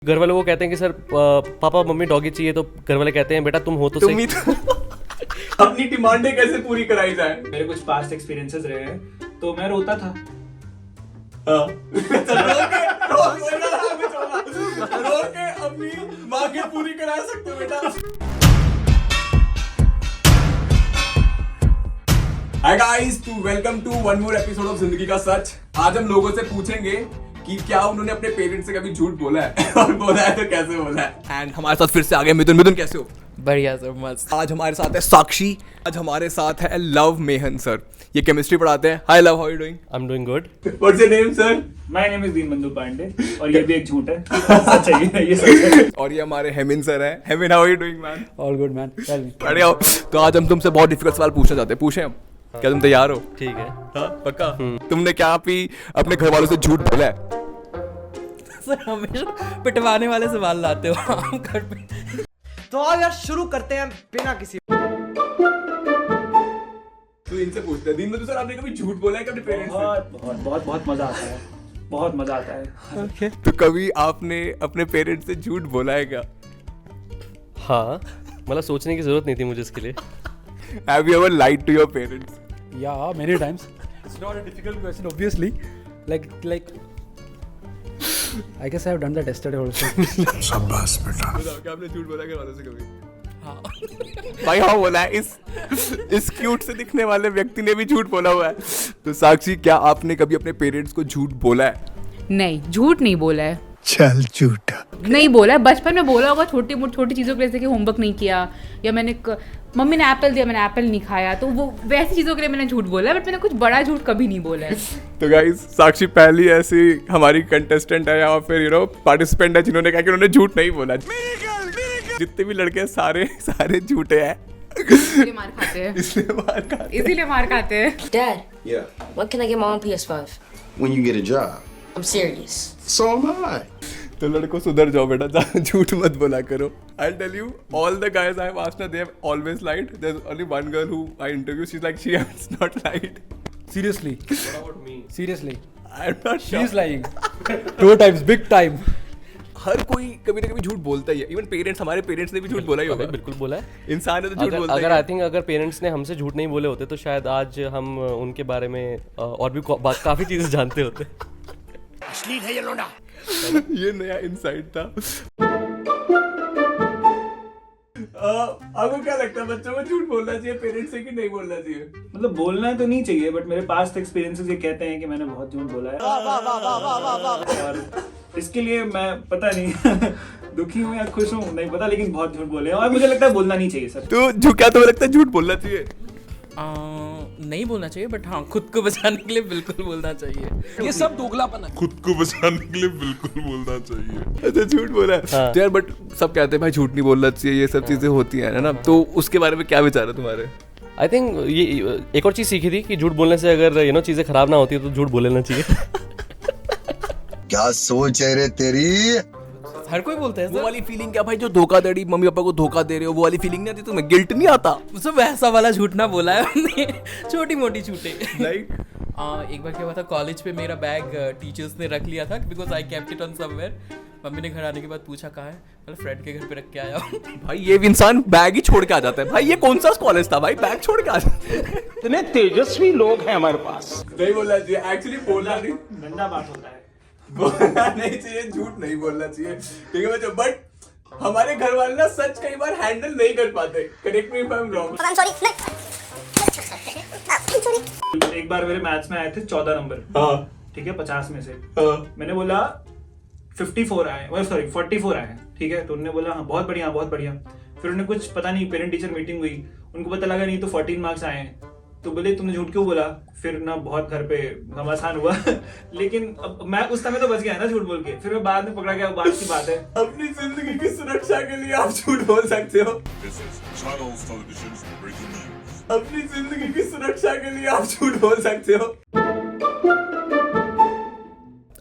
घर वालों को कहते हैं कि सर पापा मम्मी डॉगी चाहिए, तो घर वाले कहते हैं बेटा तुम हो तो तुम ही सही। तो अपनी डिमांडें कैसे पूरी कराई जाए। मेरे कुछ पास्ट एक्सपीरियंसेस रहे हैं, तो मैं रोता था। हाँ। रो के अपनी माँ की पूरी करा सकते हो बेटा। Hi guys, to welcome to one more episode of जिंदगी का सच। आज हम लोगों से पूछेंगे कि क्या उन्होंने अपने पेरेंट्स से कभी झूठ बोला है और बोला है तो कैसे बोला है। एंड हमारे साथ फिर से आ गए मिथुन कैसे हो? बढ़िया सर, मस्त। आज हमारे साथ है साक्षी, आज हमारे साथ है लव मेहन सर, ये केमिस्ट्री पढ़ाते हैं। Hi Lav, how are you doing? I am doing good. What's your name sir? My name is Deenbandhu Pandey, और ये भी एक झूठ है। सच है ये सच है। और ये हमारे हेमिन सर हैं। Hemin, how are you doing man? All good man, tell me. बढ़िया हो। तो आज हम तुमसे बहुत डिफिकल्ट सवाल पूछना चाहते हैं, पूछें हम? क्या तुम तैयार हो? ठीक है। हाँ पक्का? तुमने क्या भी अपने घर वालों से झूठ बोला है? सर हमेशा पिटवाने वाले सवाल लाते हो आप घर पे। तो आओ यार शुरू करते हैं बिना किसी। तो इनसे पूछते हैं, दीनबंधु सर आपने कभी झूठ बोला है अपने पेरेंट्स से? बहुत मजा आता है, बहुत मजा आता है। तो कभी आपने अपने पेरेंट्स से झूठ बोला है क्या? हाँ, मतलब सोचने की जरूरत नहीं थी मुझे इसके लिए। Have you ever lied to your parents? Yeah, many times. It's not a difficult question, obviously. Like, I guess I have done that yesterday also. शाबाश बेटा। बताओ क्या आपने झूठ बोला है घर वालों से कभी? हाँ। भाई हाँ बोला है। इस क्यूट से दिखने वाले व्यक्ति ने भी झूठ बोला हुआ है। तो साक्षी, क्या आपने कभी अपने पेरेंट्स को झूठ बोला है? नहीं, झूठ नहीं बोला है। चल झूठा नहीं बोला है। बचपन में बोला होगा छोटी चीज़ों के लिए, जैसे कि होमवर्क नहीं किया, या मम्मी ने एप्पल दिया, मैंने एप्पल नहीं खाया, तो वो वैसी चीज़ों के लिए मैंने झूठ बोला है, बट मैंने कुछ बड़ा झूठ कभी नहीं बोला है। तो गाइस, साक्षी पहली ऐसी हमारी कंटेस्टेंट है या फिर पार्टिसिपेंट है जिन्होंने कहा कि उन्होंने झूठ नहीं बोला। जितने भी लड़के सारे झूठे हैं। इसलिए मार खाते हैं। इसीलिए मार खाते हैं। Dad, Yeah, when can I get my own PS5? when you get a job. I'm serious. So am I. तो लड़कों सुधर जाओ बेटा, झूठ मत बोला करो। I'll tell you, all the guys I have asked, they have always lied. There's only one girl who I interviewed, she's like, she has not lied. Seriously. What about me? Seriously. I'm not She sure. is lying. 2 times, big time. हर कोई कभी ना कभी झूठ बोलता ही है। Even parents, हमारे parents ने भी झूठ बोला ही होगा। बिल्कुल बोला है। इंसान है तो झूठ बोलता ही अगर है। आई थिंक अगर पेरेंट्स ने हमसे झूठ नहीं बोले होते तो शायद आज हम उनके बारे में और भी काफी चीजें जानते होते। ये नया इनसाइट था। आपको क्या लगता है बच्चों को झूठ बोलना चाहिए पेरेंट्स से कि नहीं बोलना चाहिए? मतलब बोलना तो नहीं चाहिए, बट मेरे पास्ट एक्सपीरियंसेस ये कहते हैं कि मैंने बहुत झूठ बोला है। और इसके लिए मैं पता नहीं दुखी हूँ या खुश हूँ नहीं पता, लेकिन बहुत झूठ बोले हैं और मुझे लगता है बोलना नहीं चाहिए सर। तो क्या तुम्हें लगता है झूठ बोलना चाहिए? नहीं बोलना चाहिए, बट हाँ खुद को बचाने के लिए बिल्कुल बोलना चाहिए। ये सब दोगलापन है। खुद को बचाने के लिए बिल्कुल बोलना चाहिए। अच्छा, झूठ बोला है। हाँ। तो यार बट सब कहते हैं भाई झूठ नहीं बोलना चाहिए, ये सब चीजें होती हैं ना, तो उसके बारे में क्या विचार है तुम्हारे? आई थिंक ये एक और चीज सीखी थी कि झूठ बोलने से अगर चीजें खराब ना होती है तो झूठ बोल लेना चाहिए। क्या सोच है रे तेरी? हर कोई बोलता है वो सर। वाली फीलिंग क्या भाई, जो धोखाधड़ी, मम्मी पापा को धोखा दे रहे हो, वो वाली फीलिंग नहीं आती तुम्हें? गिल्ट नहीं आता? सब वैसा वाला झूठ ना बोला है हमने, छोटी मोटी झूठे। लाइक एक बार क्या हुआ था, कॉलेज पे मेरा बैग टीचर्स ने रख लिया था because I kept it on somewhere. Mummy ने घर आने के बाद पूछा कहाँ है, मतलब फ्रेंड के घर पे रख के आया हूँ। भाई ये भी इंसान बैग ही छोड़ के आ जाता है। भाई ये कौन सा कॉलेज था भाई, बैग छोड़ के आ जाता है। इतने तेजस्वी लोग हैं हमारे पास। नहीं बोलना चाहिए, एक्चुअली बोलना नहीं, गंदा बात होता है। बोलना नहीं चाहिए, झूठ नहीं बोलना चाहिए, ठीक है बच्चों। बट हमारे घर वाले ना सच कई बार हैंडल नहीं कर पाते। Correct me if I am wrong. एक बार मेरे मैथ्स में आए थे 14 नंबर। हाँ ठीक है, 50 में से। हाँ मैंने बोला 54 आए, सॉरी 44 आए हैं। ठीक है, तो उन्होंने बोला हाँ बहुत बढ़िया बहुत बढ़िया। फिर उन्हें कुछ पता नहीं, पेरेंट टीचर मीटिंग हुई, उनको पता लगा नहीं तो 14 मार्क्स आए हैं। तो बोले तुमने झूठ क्यों बोला? फिर ना बहुत घर पे घमासान हुआ। लेकिन अब मैं उस समय तो बच गया ना झूठ बोल के, फिर मैं बाद में पकड़ा गया, बात की बात है। अपनी जिंदगी की सुरक्षा के लिए आप झूठ बोल सकते हो। This is Channels Television's breaking news. अपनी जिंदगी की सुरक्षा के लिए आप झूठ बोल सकते हो।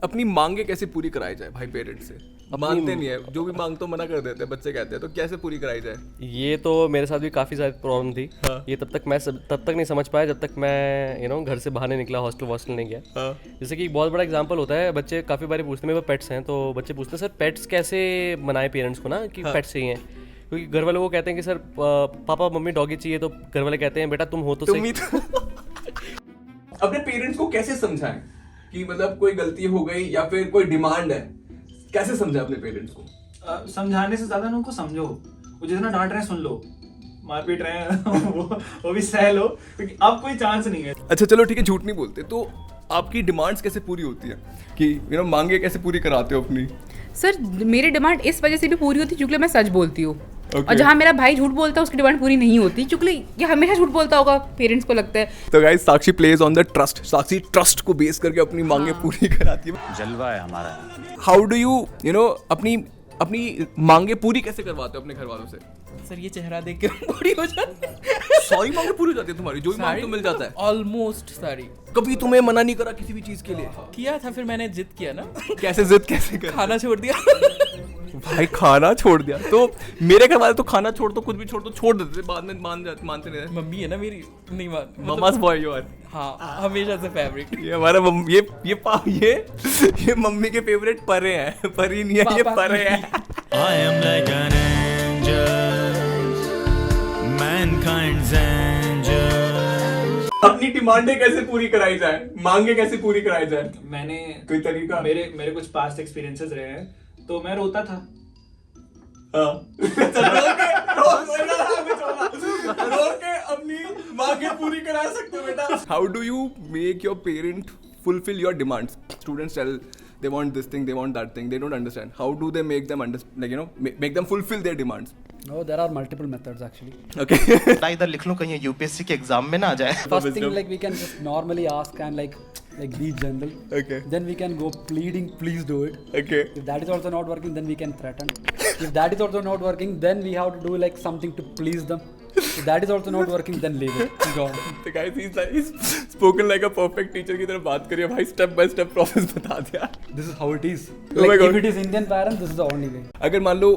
अपनी मांगे कैसे पूरी कराई जाए भाई पेरेंट्स से? मानते नहीं है, जो भी मांगते मना कर देते हैं, बच्चे कहते हैं, तो कैसे पूरी कराई जाए? ये तो मेरे साथ भी काफ़ी सारी प्रॉब्लम थी। ये तब तक नहीं समझ पाया जब तक मैं घर से बाहर नहीं निकला, हॉस्टल नहीं गया। जैसे कि एक बहुत बड़ा एग्जांपल होता है, बच्चे काफ़ी बार पूछते हैं, मेरे पास पेट्स हैं, तो बच्चे पूछते हैं सर पेट्स कैसे बनाए पेरेंट्स को ना कि पेट्स चाहिए, क्योंकि घर वाले वो कहते हैं कि सर पापा मम्मी डॉगी चाहिए, तो घर वाले कहते हैं बेटा तुम हो तो सही। अपने पेरेंट्स को कैसे समझाएं कि मतलब कोई गलती हो गई या फिर कोई डिमांड है, कैसे समझाएं अपने पेरेंट्स को? समझाने से ज्यादा उनको समझो, वो जितना डांट रहे हैं सुन लो, मार पीट रहे हैं वो भी सह लो, क्योंकि अब कोई चांस नहीं है। अच्छा चलो ठीक है, झूठ नहीं बोलते, तो आपकी डिमांड्स कैसे पूरी होती है कि मांगे कैसे पूरी कराते हो अपनी? सर मेरी डिमांड इस वजह से भी पूरी होती है क्योंकि मैं सच बोलती हूँ। और जहाँ मेरा भाई झूठ बोलता है उसकी डिमांड पूरी नहीं होती, क्योंकि ये हमेशा झूठ बोलता होगा, पेरेंट्स को लगता है। तो guys Sakshi plays on the trust, Sakshi trust को बेस करके अपनी मांगे पूरी कराती है। जलवा है हमारा। हाउ डू यू अपनी मांगे पूरी कैसे करवाते हो अपने घर वालों से? सर ये चेहरा देख के पूरी हो जाती है। सारी मांगे पूरी हो जाती है तुम्हारी, जो भी मांगो मिल जाता है? ऑलमोस्ट सारी। कभी तुम्हें मना नहीं करा किसी भी चीज के लिए? किया था, फिर मैंने जिद किया ना। कैसे जिद कैसे कर? खाना छोड़ दिया। भाई खाना छोड़ दिया? तो मेरे घर वाले तो खाना छोड़ तो कुछ भी छोड़ तो छोड़ देते थे, बाद में मानते नहीं। मम्मी है ना मेरी, नहीं मान। Mama's boy you are. हाँ हमेशा से फेवरेट। ये हमारा ये मम्मी के फेवरेट परे हैं, परी नहीं है, ये परे है। I am like an angel, mankind's angel. अपनी डिमांडें कैसे पूरी कराई जाए, मांगे कैसे पूरी कराई जाए? मैंने कोई तरीका? मेरे कुछ पास्ट एक्सपीरियंसेस रहे हैं, तो मैं रोता था। रो के अपनी मांगे पूरी करा सकते हो बेटा। How do you make your parent fulfill your demands? Students tell they want this thing, they want that thing, they don't understand. How do they make them make them fulfill their demands? No, there are multiple methods actually. Okay. इधर लिख लूं कहीं UPSC के exam में ना आ जाए। First thing like we can just normally ask and like be general. Okay. Then we can go pleading, please do it. Okay. If that is also not working, then we can threaten. If that is also not working, then we have to do like something to please them. If that is also not working, then leave it. Go on. So guys, he's spoken like a perfect teacher की तरह बात करिए भाई, step by step process बता दिया। This is how it is. Oh my Like God. if it is Indian parents, this is the only way. अगर मान लो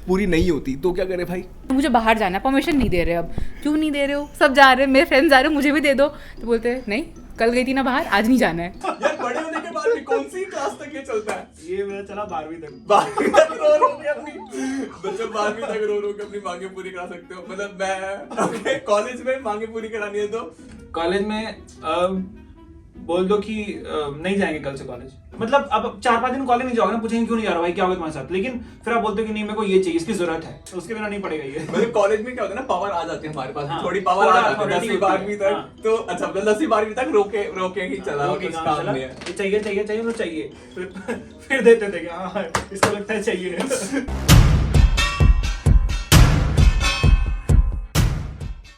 पूरी नहीं होती तो क्या करे भाई? मुझे बाहर जाना है, परमिशन नहीं दे रहे, अब क्यों नहीं दे रहे हो, सब जा रहे हैं, मेरे फ्रेंड्स जा रहे हैं, मुझे भी दे दो, तो बोलते हैं नहीं कल गई थी ना बाहर, आज नहीं जाना है। यार बड़े होने के बाद भी कौन सी क्लास तक ये चलता है? ये मेरा चला 12वीं तक। 12वीं तक रो के अपनी बच्चे 12वीं तक रो के अपनी मांगे पूरी करा सकते हो? मतलब मैं कॉलेज में मांगे पूरी करानी है तो कॉलेज में बोल दो कि नहीं जाएंगे कल से कॉलेज, मतलब अब 4-5 दिन कॉलेज नहीं जाओगे ना, पूछेंगे क्यों नहीं जा रहा भाई, क्या होगा तुम्हारे साथ, लेकिन फिर आप बोलते हो कि नहीं मेरे को ये चाहिए, इसकी जरूरत है, तो उसके बिना नहीं पड़ेगा ये। मतलब कॉलेज में क्या होता है ना, पावर आ जाती है हमारे पास, हाँ, थोड़ी पावर आ जाती है। थोड़ा 10वीं 12वीं तक हाँ। तो अच्छा, मतलब 10वीं 12वीं तक रोके ही चला, कुछ काम नहीं है। चाहिए चाहिए चाहिए, चाहिए, फिर देते थे कि हाँ इसको लगता है चाहिए।